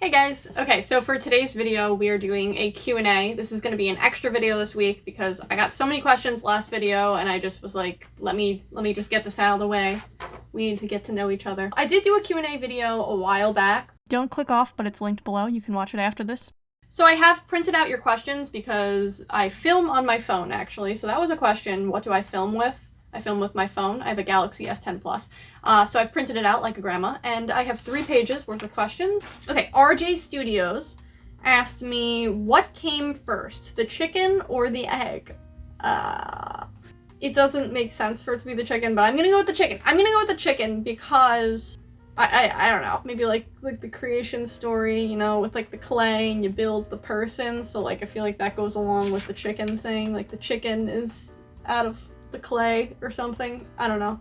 Hey guys! Okay, so for today's video, we are doing a Q&A. This is going to be an extra video this week because I got so many questions last video and I just was like, let me just get this out of the way. We need to get to know each other. I did do a Q&A video a while back. Don't click off, but it's linked below. You can watch it after this. So I have printed out your questions because I film on my phone, actually. So that was a question. What do I film with? I film with my phone. I have a Galaxy S10 Plus. So I've printed it out like a grandma, and I have 3 pages worth of questions. Okay, RJ Studios asked me, what came first, the chicken or the egg? It doesn't make sense for it to be the chicken, but I'm gonna go with the chicken. I'm gonna go with the chicken because I don't know, maybe like the creation story, you know, with like the clay and you build the person. So like I feel like that goes along with the chicken thing. Like the chicken is out of the clay or something. I don't know.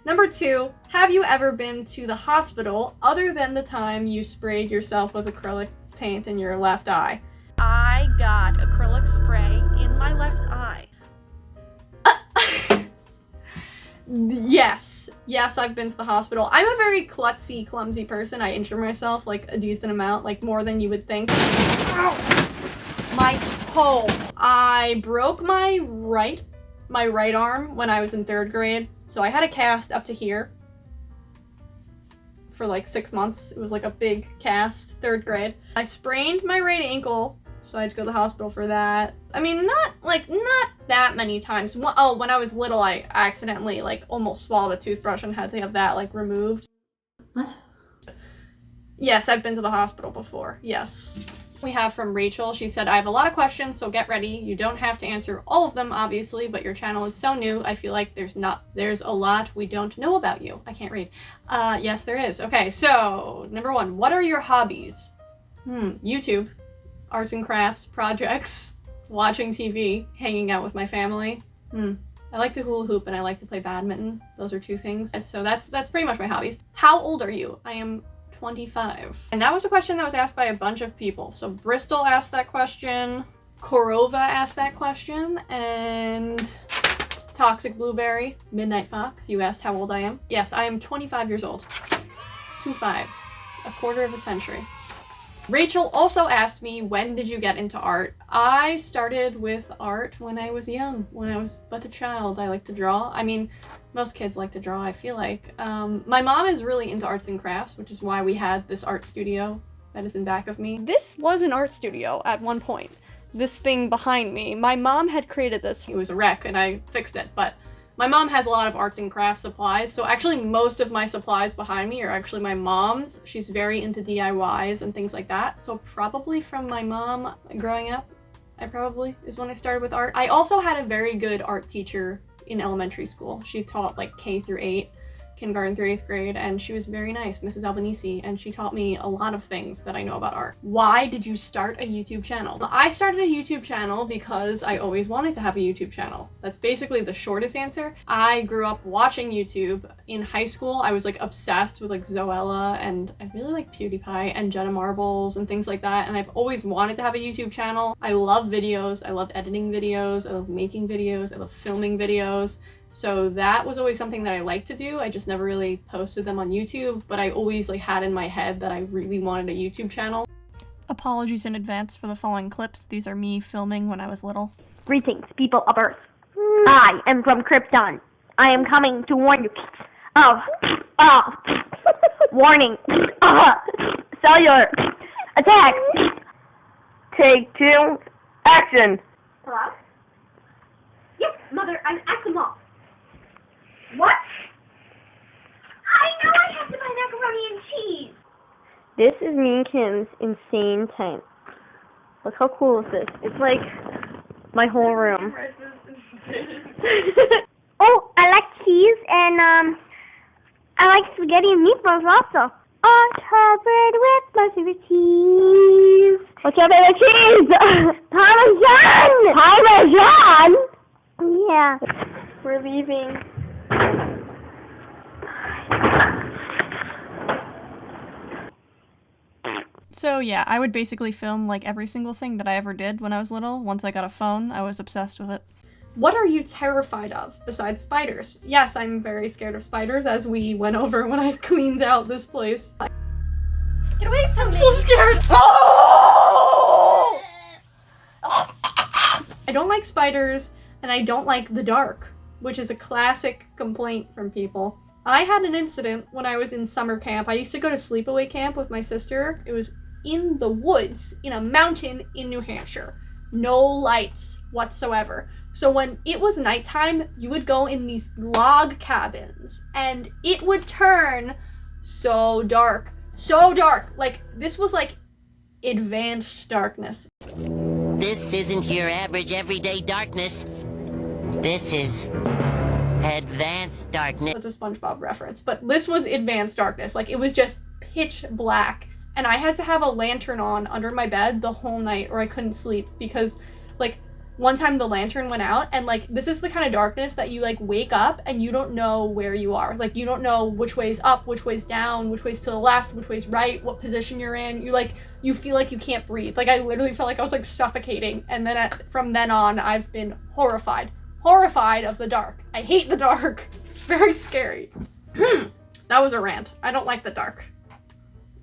Number 2, have you ever been to the hospital other than the time you sprayed yourself with acrylic paint in your left eye? I got acrylic spray in my left eye. Yes, I've been to the hospital. I'm a very klutzy, clumsy person. I injure myself like a decent amount, like more than you would think. Ow! My toe. I broke my right arm when I was in 3rd grade. So I had a cast up to here for like 6 months. It was like a big cast, 3rd grade. I sprained my right ankle, so I had to go to the hospital for that. I mean, not that many times. Oh, when I was little, I accidentally like almost swallowed a toothbrush and had to have that like removed. What? Yes, I've been to the hospital before. Yes. We have from Rachel. She said, I have a lot of questions, so get ready. You don't have to answer all of them, obviously, but your channel is so new. I feel like there's a lot we don't know about you. I can't read. Yes, there is. Okay, so number 1, what are your hobbies? YouTube, arts and crafts, projects, watching TV, hanging out with my family. I like to hula hoop and I like to play badminton. Those are 2 things. So that's pretty much my hobbies. How old are you? I am 25. And that was a question that was asked by a bunch of people. So Bristol asked that question, Korova asked that question, and Toxic Blueberry, Midnight Fox, you asked how old I am. Yes, I am 25 years old. 25. A quarter of a century. Rachel also asked me, when did you get into art? I started with art when I was young, when I was but a child. I like to draw. I mean, most kids like to draw, I feel like. My mom is really into arts and crafts, which is why we had this art studio that is in back of me. This was an art studio at one point. This thing behind me. My mom had created this. It was a wreck and I fixed it, but my mom has a lot of arts and crafts supplies, so actually most of my supplies behind me are actually my mom's. She's very into DIYs and things like that, so probably from my mom growing up, is when I started with art. I also had a very good art teacher in elementary school. She taught like K through 8, kindergarten through 8th grade, and she was very nice, Mrs. Albanese, and she taught me a lot of things that I know about art. Why did you start a YouTube channel? I started a YouTube channel because I always wanted to have a YouTube channel. That's basically the shortest answer. I grew up watching YouTube. In high school, I was like obsessed with like Zoella, and I really like PewDiePie and Jenna Marbles and things like that, and I've always wanted to have a YouTube channel. I love videos, I love editing videos, I love making videos, I love filming videos. So that was always something that I liked to do. I just never really posted them on YouTube, but I always like had in my head that I really wanted a YouTube channel. Apologies in advance for the following clips. These are me filming when I was little. Greetings, people of Earth. I am from Krypton. I am coming to warn you of, warning, cellular attack. Take 2, action. Hello? Yes, Mother, I'm at the mall. What? I know I have to buy macaroni and cheese. This is me and Kim's insane tent. Look how cool is this? It's like my whole room. Oh, I like cheese and I like spaghetti and meatballs also. On covered with my favorite cheese. What's your favorite cheese? Parmesan! Parmesan! Yeah. We're leaving. So yeah, I would basically film like every single thing that I ever did when I was little. Once I got a phone, I was obsessed with it. What are you terrified of besides spiders? Yes, I'm very scared of spiders, as we went over when I cleaned out this place. Get away from me. I'm so scared. Oh! I don't like spiders, and I don't like the dark, which is a classic complaint from people. I had an incident when I was in summer camp. I used to go to sleepaway camp with my sister. It was in the woods, in a mountain in New Hampshire. No lights whatsoever. So when it was nighttime, you would go in these log cabins, and it would turn so dark. So dark. Like, this was like advanced darkness. This isn't your average everyday darkness. This is advanced darkness. That's a SpongeBob reference, but this was advanced darkness. Like, it was just pitch black, and I had to have a lantern on under my bed the whole night or I couldn't sleep because, like, one time the lantern went out, and, like, this is the kind of darkness that you, like, wake up and you don't know where you are. Like, you don't know which way's up, which way's down, which way's to the left, which way's right, what position you're in. You feel like you can't breathe. Like, I literally felt like I was, like, suffocating, and then from then on, I've been horrified of the dark. I hate the dark. It's very scary. That was a rant. I don't like the dark.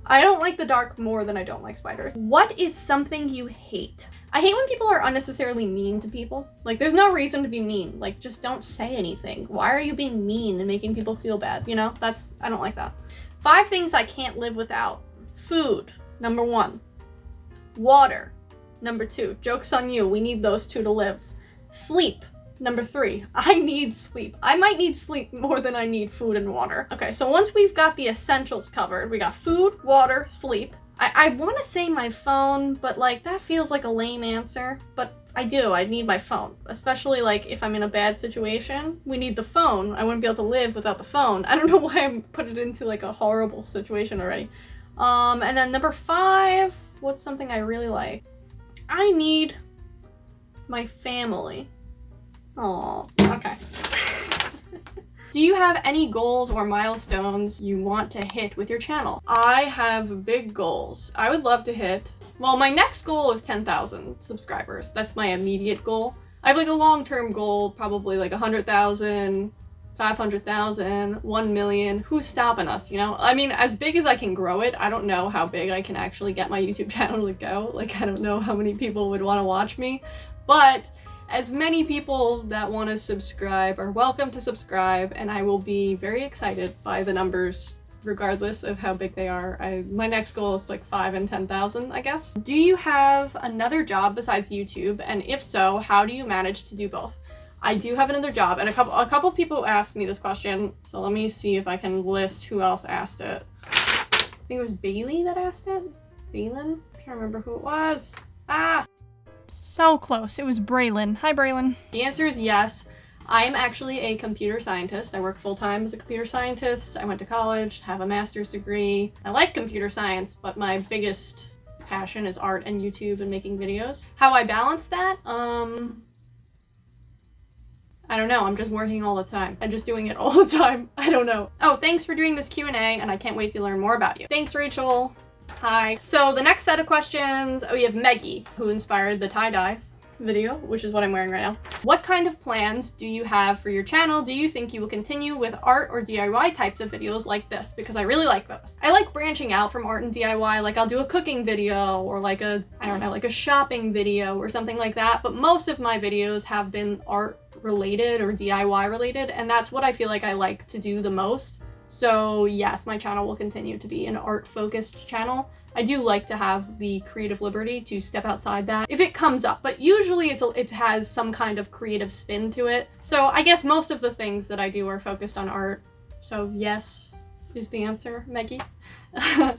I don't like the dark more than I don't like spiders. What is something you hate? I hate when people are unnecessarily mean to people. Like, there's no reason to be mean. Like, just don't say anything. Why are you being mean and making people feel bad? You know, I don't like that. 5 things I can't live without. Food, number 1. Water, number 2. Joke's on you, we need those 2 to live. Sleep, number 3. I need sleep. I might need sleep more than I need food and water. Okay, so once we've got the essentials covered, we got food, water, sleep. I want to say my phone, but, like, that feels like a lame answer. But I need my phone. Especially, like, if I'm in a bad situation, we need the phone. I wouldn't be able to live without the phone. I don't know why I'm putting it into, like, a horrible situation already. And then number 5, what's something I really like? I need my family. Oh, okay. Do you have any goals or milestones you want to hit with your channel? I have big goals. I would love to hit, well, my next goal is 10,000 subscribers. That's my immediate goal. I have, like, a long-term goal, probably like 100,000, 500,000, 1 million. Who's stopping us, you know? I mean, as big as I can grow it, I don't know how big I can actually get my YouTube channel to go. Like, I don't know how many people would want to watch me, but as many people that want to subscribe are welcome to subscribe, and I will be very excited by the numbers regardless of how big they are. My next goal is like 5 and 10,000, I guess. Do you have another job besides YouTube? And if so, how do you manage to do both? I do have another job, and a couple of people asked me this question, so let me see if I can list who else asked it. I think it was Bailey that asked it? Balin? I can't remember who it was. Ah! So close. It was Braylon. Hi, Braylon. The answer is yes. I am actually a computer scientist. I work full-time as a computer scientist. I went to college, have a master's degree. I like computer science, but my biggest passion is art and YouTube and making videos. How I balance that? I don't know. I'm just working all the time. I'm just doing it all the time. I don't know. Oh, thanks for doing this Q&A, and I can't wait to learn more about you. Thanks, Rachel. Hi. So the next set of questions, we have Meggie, who inspired the tie-dye video, which is what I'm wearing right now. What kind of plans do you have for your channel? Do you think you will continue with art or DIY types of videos like this? Because I really like those. I like branching out from art and DIY, like I'll do a cooking video or like a shopping video or something like that, but most of my videos have been art related or DIY related, and that's what I feel like I like to do the most. So yes, my channel will continue to be an art-focused channel. I do like to have the creative liberty to step outside that if it comes up, but usually it has some kind of creative spin to it. So I guess most of the things that I do are focused on art. So yes is the answer, Meggie.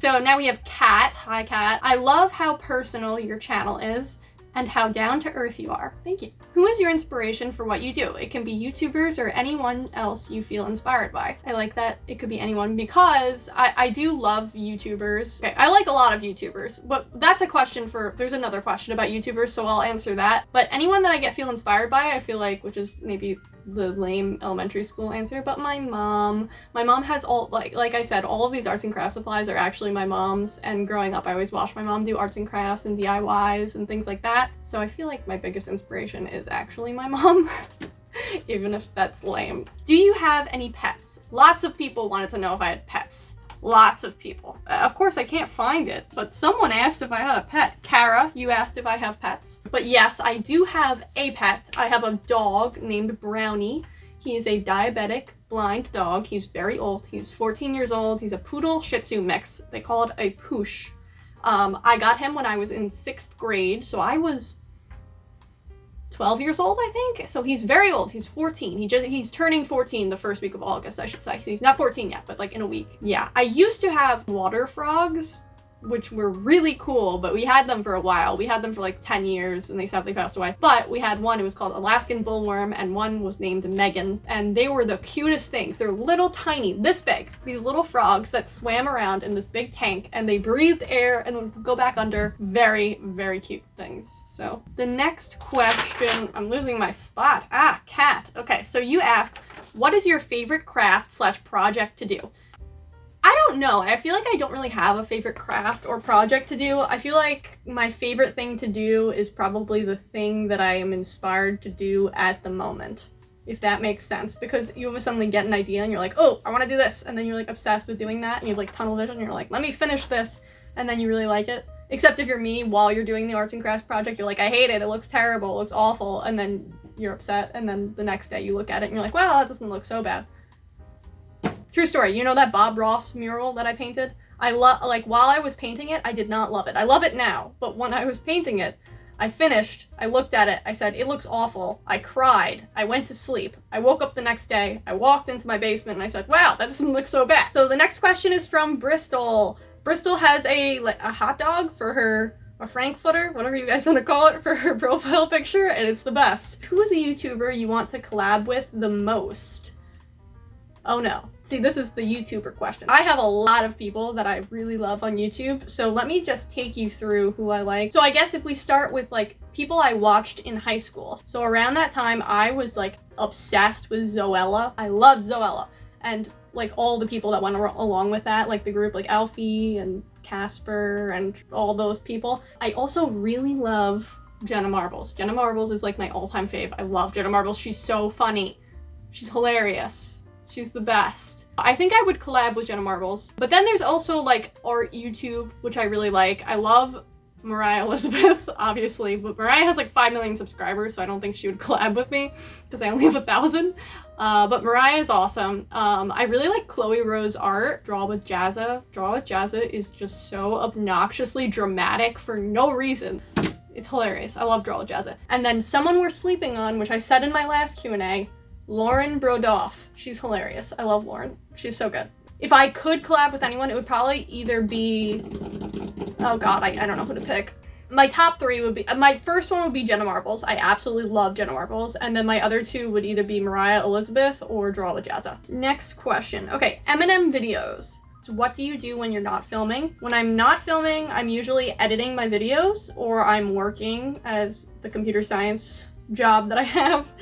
So now we have Kat. Hi, Kat. I love how personal your channel is and how down-to-earth you are. Thank you. Who is your inspiration for what you do? It can be YouTubers or anyone else you feel inspired by. I like that it could be anyone because I do love YouTubers. Okay, I like a lot of YouTubers, but that's a question there's another question about YouTubers, so I'll answer that. But anyone that I feel inspired by, I feel like, which is maybe the lame elementary school answer, but my mom has all, like I said, all of these arts and crafts supplies are actually my mom's, and growing up I always watched my mom do arts and crafts and DIYs and things like that, so I feel like my biggest inspiration is actually my mom. Even if that's lame. Do you have any pets? Lots of people wanted to know if I had pets. Lots of people. Of course, I can't find it, but someone asked if I had a pet. Kara, you asked if I have pets. But yes, I do have a pet. I have a dog named Brownie. He is a diabetic blind dog. He's very old. He's 14 years old. He's a poodle shih tzu mix. They call it a poosh. I got him when I was in 6th grade, so I was 12 years old, I think. So he's very old. He's 14. He's turning 14 the first week of August, I should say. So he's not 14 yet, but like in a week. Yeah. I used to have water frogs, which were really cool, but we had them for a while. We had them for like 10 years and they sadly passed away. But we had one, it was called Alaskan Bullworm, and one was named Megan, and they were the cutest things. They're little tiny, this big, these little frogs that swam around in this big tank and they breathed air and would go back under. Very, very cute things. So the next question, I'm losing my spot. Cat. Okay, so you asked, what is your favorite craft/project to do? I don't know. I feel like I don't really have a favorite craft or project to do. I feel like my favorite thing to do is probably the thing that I am inspired to do at the moment, if that makes sense. Because you always suddenly get an idea and you're like, oh, I want to do this. And then you're like obsessed with doing that and you have like tunnel vision and you're like, let me finish this. And then you really like it. Except if you're me, while you're doing the arts and crafts project, you're like, I hate it. It looks terrible. It looks awful. And then you're upset. And then the next day you look at it and you're like, wow, that doesn't look so bad. True story. You know that Bob Ross mural that I painted? While I was painting it, I did not love it. I love it now, but when I was painting it, I finished, I looked at it, I said, it looks awful. I cried. I went to sleep. I woke up the next day, I walked into my basement and I said, wow, that doesn't look so bad. So the next question is from Bristol. Bristol has a hot dog for her, a frankfurter, whatever you guys want to call it, for her profile picture, and it's the best. Who is a YouTuber you want to collab with the most? Oh no. See, this is the YouTuber question. I have a lot of people that I really love on YouTube, so let me just take you through who I like. So I guess if we start with like people I watched in high school. So around that time, I was like obsessed with Zoella. I loved Zoella. And like all the people that went along with that, like the group like Alfie and Casper and all those people. I also really love Jenna Marbles. Jenna Marbles is like my all-time fave. I love Jenna Marbles. She's so funny. She's hilarious. She's the best. I think I would collab with Jenna Marbles. But then there's also like art YouTube, which I really like. I love Mariah Elizabeth, obviously, but Mariah has like 5 million subscribers, so I don't think she would collab with me because I only have 1,000. But Mariah is awesome. I really like Chloe Rose art. Draw with Jazza. Draw with Jazza is just so obnoxiously dramatic for no reason. It's hilarious. I love Draw with Jazza. And then someone we're sleeping on, which I said in my last Q&A, Lauren Brodoff. She's hilarious. I love Lauren. She's so good. If I could collab with anyone, it would probably either be... Oh god, I don't know who to pick. My top 3 would be... My first one would be Jenna Marbles. I absolutely love Jenna Marbles. And then my other 2 would either be Mariah Elizabeth or Draw with Jazza. Next question. Okay, Eminem videos. So what do you do when you're not filming? When I'm not filming, I'm usually editing my videos, or I'm working as the computer science job that I have.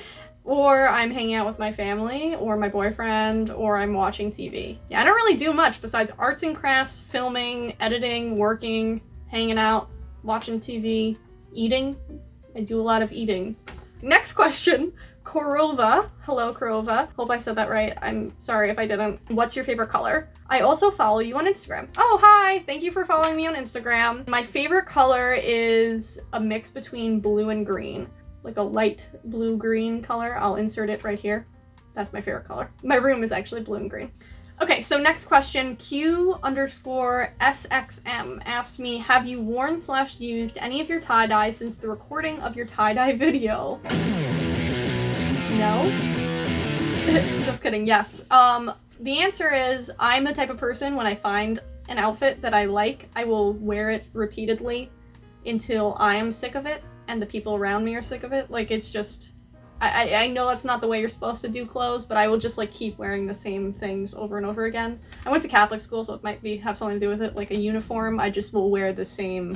Or I'm hanging out with my family, or my boyfriend, or I'm watching TV. Yeah, I don't really do much besides arts and crafts, filming, editing, working, hanging out, watching TV, eating. I do a lot of eating. Next question, Korova. Hello, Korova. Hope I said that right. I'm sorry if I didn't. What's your favorite color? I also follow you on Instagram. Oh, hi. Thank you for following me on Instagram. My favorite color is a mix between blue and green. Like a light blue-green color. I'll insert it right here. That's my favorite color. My room is actually blue and green. Okay, so next question. Q_SXM asked me, have you worn/used any of your tie-dye since the recording of your tie-dye video? No? Just kidding, yes. The answer is, I'm the type of person, when I find an outfit that I like, I will wear it repeatedly until I am sick of it. And the people around me are sick of it. Like, it's just... I know that's not the way you're supposed to do clothes, but I will just, like, keep wearing the same things over and over again. I went to Catholic school, so it might have something to do with it. Like a uniform, I just will wear the same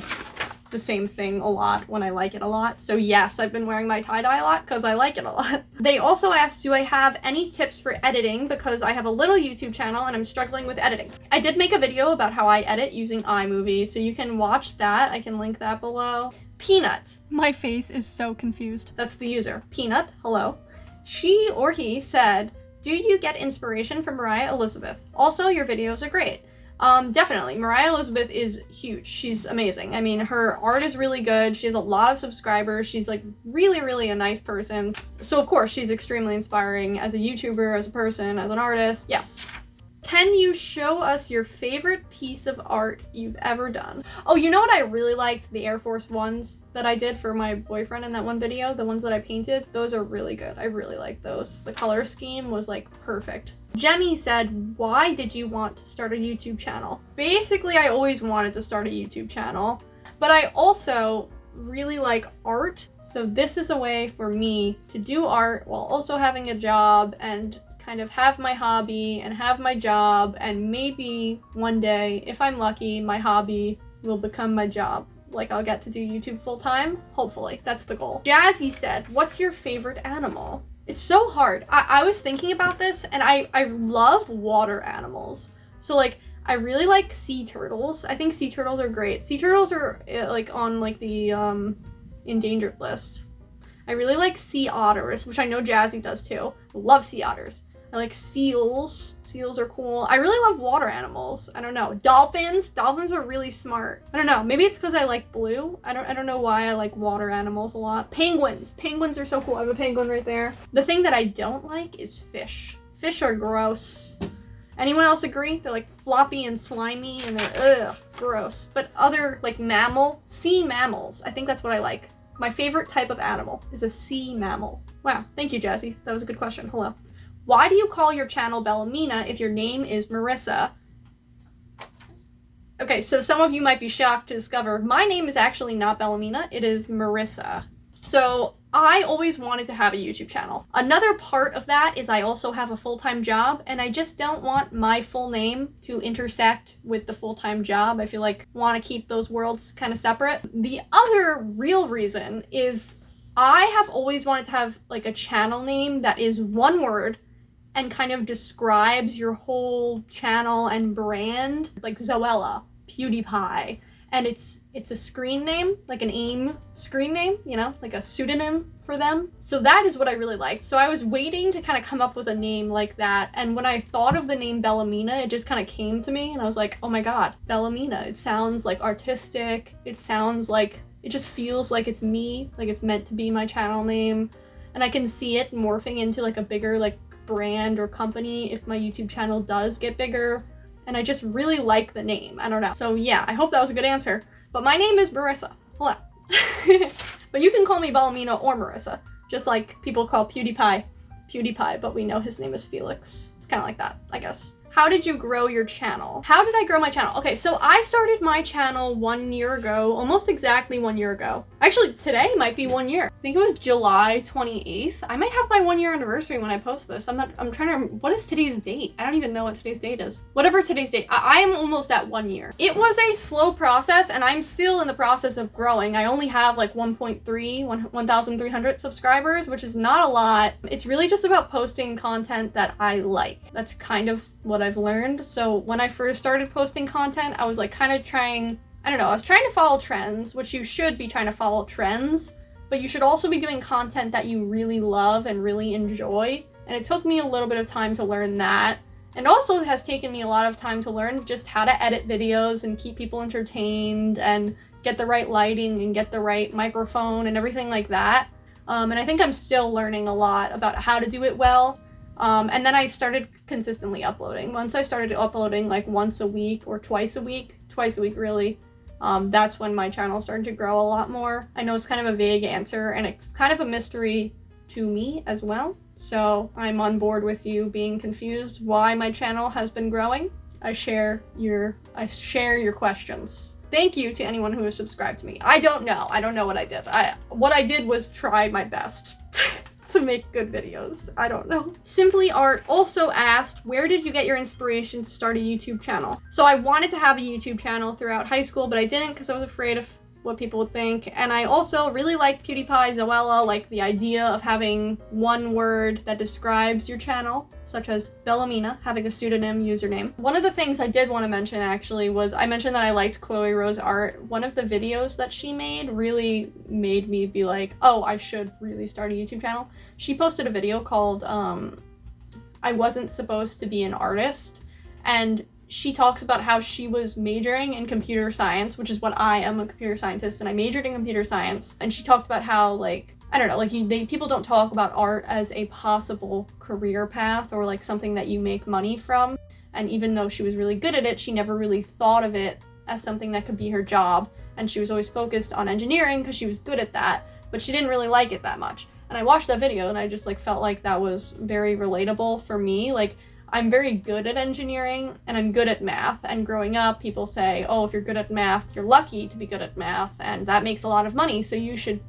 thing a lot when I like it a lot. So yes, I've been wearing my tie-dye a lot because I like it a lot. They also asked, do I have any tips for editing, because I have a little YouTube channel and I'm struggling with editing. I did make a video about how I edit using iMovie, so you can watch that. I can link that below. Peanut. My face is so confused. That's the user. Peanut, hello. She or he said, do you get inspiration from Mariah Elizabeth? Also, your videos are great. Definitely. Mariah Elizabeth is huge. She's amazing. I mean, her art is really good. She has a lot of subscribers. She's like really, really a nice person. So of course, she's extremely inspiring as a YouTuber, as a person, as an artist. Yes. Can you show us your favorite piece of art you've ever done? Oh, you know what I really liked? The Air Force Ones that I did for my boyfriend in that one video, the ones that I painted, those are really good. I really like those. The color scheme was like perfect. Jemmy said, why did you want to start a YouTube channel? Basically, I always wanted to start a YouTube channel, but I also really like art. So this is a way for me to do art while also having a job and kind of have my hobby and have my job, and maybe one day, if I'm lucky, my hobby will become my job. Like I'll get to do YouTube full time. Hopefully, that's the goal. Jazzy said, what's your favorite animal? It's so hard. I was thinking about this, and I love water animals. So like, I really like sea turtles. I think sea turtles are great. Sea turtles are like on like the endangered list. I really like sea otters, which I know Jazzy does too. I love sea otters. I like seals. Seals are cool. I really love water animals. I don't know. Dolphins. Dolphins are really smart. I don't know. Maybe it's because I like blue. I don't know why I like water animals a lot. Penguins. Penguins are so cool. I have a penguin right there. The thing that I don't like is fish. Fish are gross. Anyone else agree? They're like floppy and slimy and they're gross. But other like sea mammals. I think that's what I like. My favorite type of animal is a sea mammal. Wow. Thank you, Jazzy. That was a good question. Hello. Why do you call your channel Bellamena if your name is Marissa? Okay, so some of you might be shocked to discover my name is actually not Bellamena, it is Marissa. So I always wanted to have a YouTube channel. Another part of that is I also have a full-time job, and I just don't want my full name to intersect with the full-time job. I feel like I want to keep those worlds kind of separate. The other real reason is I have always wanted to have like a channel name that is one word and kind of describes your whole channel and brand, like Zoella, PewDiePie, and it's a screen name, like an AIM screen name, you know, like a pseudonym for them. So that is what I really liked. So I was waiting to kind of come up with a name like that, and when I thought of the name Bellamena, it just kind of came to me, and I was like, oh my god, Bellamena. It sounds like artistic. It sounds like, it just feels like it's me, like it's meant to be my channel name, and I can see it morphing into like a bigger like brand or company if my YouTube channel does get bigger, and I just really like the name. I don't know. So yeah, I hope that was a good answer. But my name is Marissa. Hello. But you can call me Bellamena or Marissa, just like people call PewDiePie, but we know his name is Felix. It's kind of like that, I guess. How did you grow your channel? How did I grow my channel? Okay, so I started my channel 1 year ago, almost exactly 1 year ago. Actually, today might be 1 year. I think it was July 28th. I might have my 1 year anniversary when I post this. I'm trying to remember, what is today's date? I don't even know what today's date is. Whatever today's date, I am almost at 1 year. It was a slow process, and I'm still in the process of growing. I only have like 1,300 subscribers, which is not a lot. It's really just about posting content that I like. That's kind of what I've learned. So when I first started posting content, I was like kind of trying, I don't know, I was trying to follow trends, which you should be trying to follow trends, but you should also be doing content that you really love and really enjoy. And it took me a little bit of time to learn that. And also it has taken me a lot of time to learn just how to edit videos and keep people entertained and get the right lighting and get the right microphone and everything like that. And I think I'm still learning a lot about how to do it well. And then I started consistently uploading. Once I started uploading like once a week or twice a week really, that's when my channel started to grow a lot more. I know it's kind of a vague answer, and it's kind of a mystery to me as well. So I'm on board with you being confused why my channel has been growing. I share your questions. Thank you to anyone who has subscribed to me. I don't know what I did. What I did was try my best to make good videos. I don't know. Simply Art also asked, where did you get your inspiration to start a YouTube channel? So I wanted to have a YouTube channel throughout high school, but I didn't because I was afraid of what people would think. And I also really like PewDiePie, Zoella, like the idea of having one word that describes your channel, such as Bellamena, having a pseudonym username. One of the things I did want to mention actually was I mentioned that I liked Chloe Rose art. One of the videos that she made really made me be like, oh, I should really start a YouTube channel. She posted a video called I Wasn't Supposed to Be an Artist, and she talks about how she was majoring in computer science, which is what I am, a computer scientist, and I majored in computer science. And she talked about how, like, I don't know, like people don't talk about art as a possible career path or like something that you make money from. And even though she was really good at it, she never really thought of it as something that could be her job. And she was always focused on engineering because she was good at that, but she didn't really like it that much. And I watched that video and I just like felt like that was very relatable for me. Like, I'm very good at engineering and I'm good at math. And growing up, people say, oh, if you're good at math, you're lucky to be good at math. And that makes a lot of money, so you should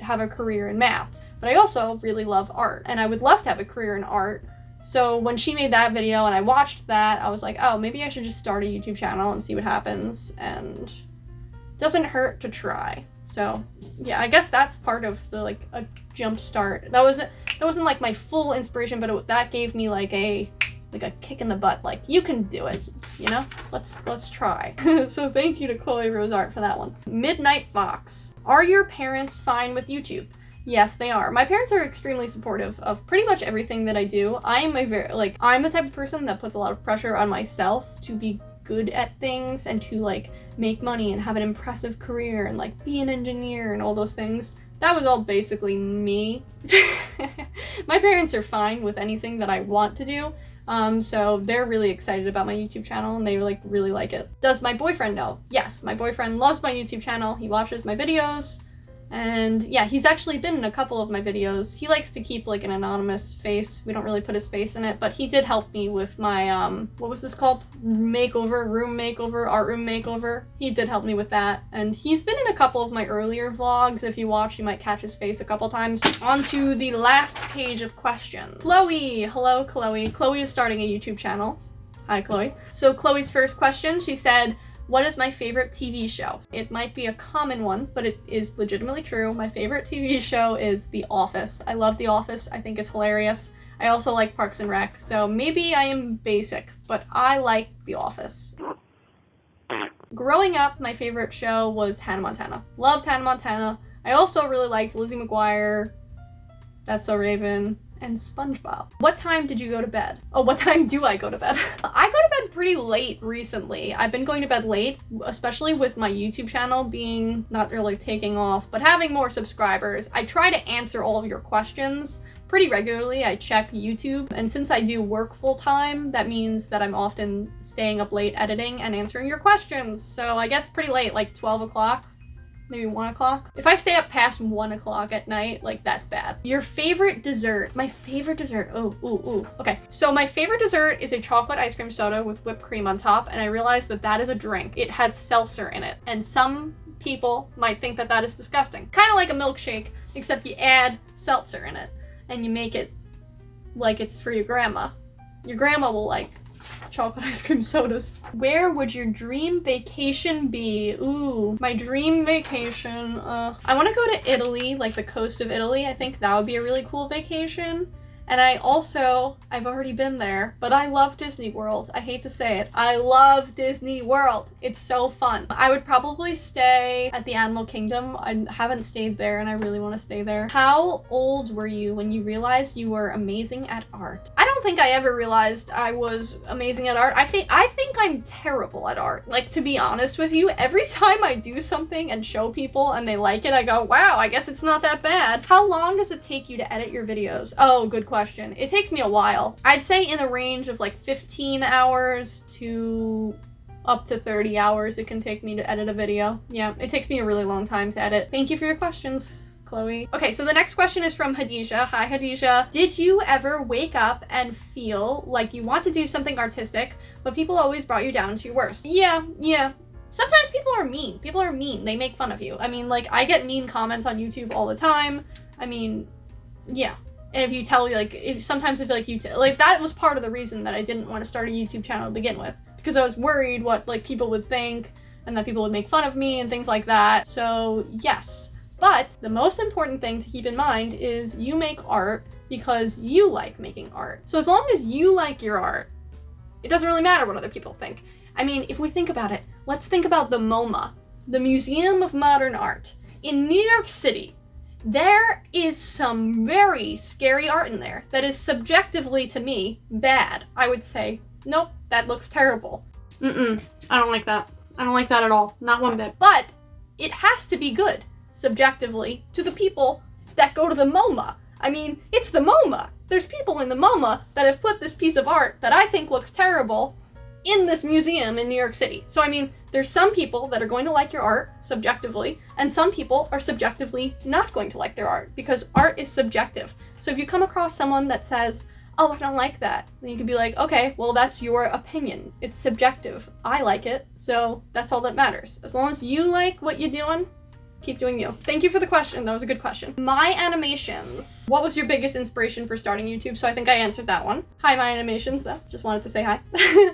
have a career in math. But I also really love art and I would love to have a career in art. So when she made that video and I watched that, I was like, oh, maybe I should just start a YouTube channel and see what happens, and it doesn't hurt to try. So yeah, I guess that's part of the like a jump start. That wasn't like my full inspiration, but that gave me like a kick in the butt, like, you can do it, you know? Let's try. So thank you to Chloe Rose Art for that one. Midnight Fox. Are your parents fine with YouTube? Yes, they are. My parents are extremely supportive of pretty much everything that I do. I'm the type of person that puts a lot of pressure on myself to be good at things and to like make money and have an impressive career and like be an engineer and all those things. That was all basically me. My parents are fine with anything that I want to do. So they're really excited about my YouTube channel and they like really like it. Does my boyfriend know? Yes, my boyfriend loves my YouTube channel. He watches my videos. And yeah, he's actually been in a couple of my videos. He likes to keep like an anonymous face. We don't really put his face in it, but he did help me with my, what was this called? Room makeover, art room makeover. He did help me with that. And he's been in a couple of my earlier vlogs. If you watch, you might catch his face a couple times. On to the last page of questions. Chloe, hello Chloe. Chloe is starting a YouTube channel. Hi Chloe. So Chloe's first question, she said, what is my favorite TV show? It might be a common one, but it is legitimately true. My favorite TV show is The Office. I love The Office. I think it's hilarious. I also like Parks and Rec, so maybe I am basic, but I like The Office. Growing up, my favorite show was Hannah Montana. Loved Hannah Montana. I also really liked Lizzie McGuire, That's So Raven, and SpongeBob. What time did you go to bed? Oh, what time do I go to bed? I go to bed pretty late recently. I've been going to bed late, especially with my YouTube channel being not really taking off, but having more subscribers. I try to answer all of your questions pretty regularly. I check YouTube, and since I do work full time, that means that I'm often staying up late editing and answering your questions. So I guess pretty late, like 12 o'clock. Maybe 1 o'clock. If I stay up past 1 o'clock at night, like, that's bad. Your favorite dessert. My favorite dessert. Ooh. Okay. So my favorite dessert is a chocolate ice cream soda with whipped cream on top, and I realized that that is a drink. It has seltzer in it, and some people might think that that is disgusting. Kind of like a milkshake, except you add seltzer in it, and you make it like it's for your grandma. Your grandma will like chocolate ice cream sodas. Where would your dream vacation be? Ooh, my dream vacation. I want to go to Italy, like the coast of Italy. I think that would be a really cool vacation. And I've already been there, but I love Disney World. I hate to say it. I love Disney World. It's so fun. I would probably stay at the Animal Kingdom. I haven't stayed there and I really want to stay there. How old were you when you realized you were amazing at art? I don't think I ever realized I was amazing at art. I think I'm terrible at art. Like, to be honest with you, every time I do something and show people and they like it, I go, wow, I guess it's not that bad. How long does it take you to edit your videos? Oh, good question. It takes me a while. I'd say in the range of like 15 hours to up to 30 hours it can take me to edit a video. Yeah, it takes me a really long time to edit. Thank you for your questions, Chloe. Okay, so the next question is from Hadija. Hi, Hadija. Did you ever wake up and feel like you want to do something artistic, but people always brought you down to your worst? Yeah. Sometimes people are mean. People are mean. They make fun of you. I mean, like, I get mean comments on YouTube all the time. I mean, yeah. And if you tell me, like, sometimes I feel like that was part of the reason that I didn't want to start a YouTube channel to begin with. Because I was worried what, like, people would think and that people would make fun of me and things like that. So, yes. But the most important thing to keep in mind is you make art because you like making art. So as long as you like your art, it doesn't really matter what other people think. I mean, if we think about it, let's think about the MoMA, the Museum of Modern Art. In New York City, there is some very scary art in there that is subjectively, to me, bad. I would say, nope, that looks terrible. I don't like that. I don't like that at all. Not one bit. But it has to be good, subjectively, to the people that go to the MoMA. I mean, it's the MoMA. There's people in the MoMA that have put this piece of art that I think looks terrible in this museum in New York City. So, I mean, there's some people that are going to like your art, subjectively, and some people are subjectively not going to like their art, because art is subjective. So if you come across someone that says, oh, I don't like that, then you can be like, okay, well, that's your opinion. It's subjective. I like it, so that's all that matters. As long as you like what you're doing, keep doing you. Thank you for the question. That was a good question. My Animations. What was your biggest inspiration for starting YouTube? So I think I answered that one. Hi, My Animations, though. Just wanted to say hi.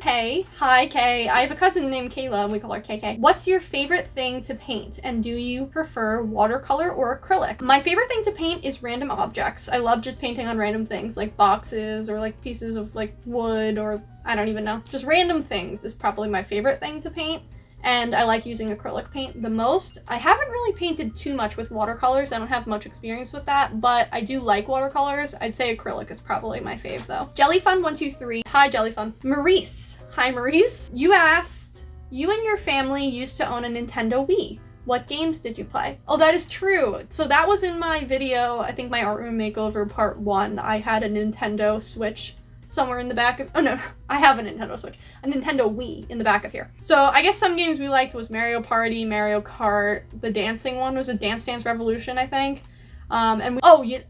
Hey. Hi, Kay. I have a cousin named Kayla. We call her KK. What's your favorite thing to paint? And do you prefer watercolor or acrylic? My favorite thing to paint is random objects. I love just painting on random things, like boxes or like pieces of like wood, or I don't even know. Just random things is probably my favorite thing to paint. And I like using acrylic paint the most. I haven't really painted too much with watercolors. I don't have much experience with that, but I do like watercolors. I'd say acrylic is probably my fave though. Jellyfun123. Hi, Jellyfun. Maurice. Hi, Maurice. You asked, you and your family used to own a Nintendo Wii. What games did you play? Oh, that is true. So that was in my video, I think my art room makeover part 1. I had a Nintendo Switch somewhere in the back of, oh no, I have a Nintendo Switch, a Nintendo Wii in the back of here. So I guess some games we liked was Mario Party, Mario Kart, the dancing one was a Dance Dance Revolution, I think.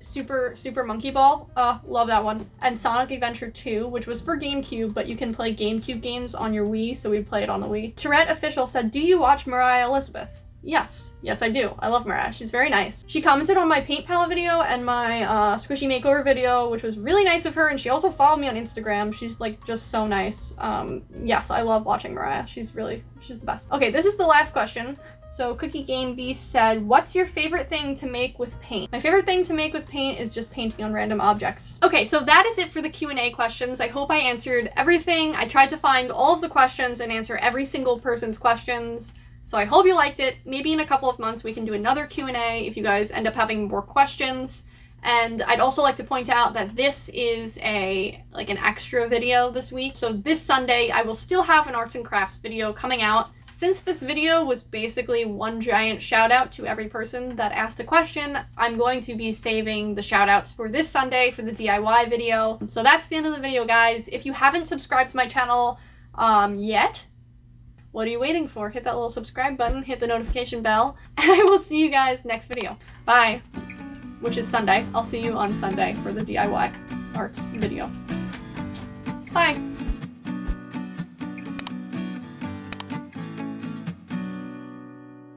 Super Monkey Ball, love that one. And Sonic Adventure 2, which was for GameCube, but you can play GameCube games on your Wii, so we play it on the Wii. Tourette Official said, do you watch Mariah Elizabeth? Yes, I do. I love Mariah. She's very nice. She commented on my paint palette video and my squishy makeover video, which was really nice of her, and she also followed me on Instagram. She's like just so nice. Yes, I love watching Mariah. She's the best. Okay, this is the last question. So Cookie Game Beast said, what's your favorite thing to make with paint? My favorite thing to make with paint is just painting on random objects. Okay, so that is it for the Q&A questions. I hope I answered everything. I tried to find all of the questions and answer every single person's questions. So I hope you liked it. Maybe in a couple of months we can do another Q&A if you guys end up having more questions. And I'd also like to point out that this is an extra video this week. So this Sunday I will still have an arts and crafts video coming out. Since this video was basically one giant shout out to every person that asked a question, I'm going to be saving the shout outs for this Sunday for the DIY video. So that's the end of the video, guys. If you haven't subscribed to my channel yet, what are you waiting for? Hit that little subscribe button, hit the notification bell, and I will see you guys next video. Bye. Which is Sunday. I'll see you on Sunday for the DIY arts video. Bye.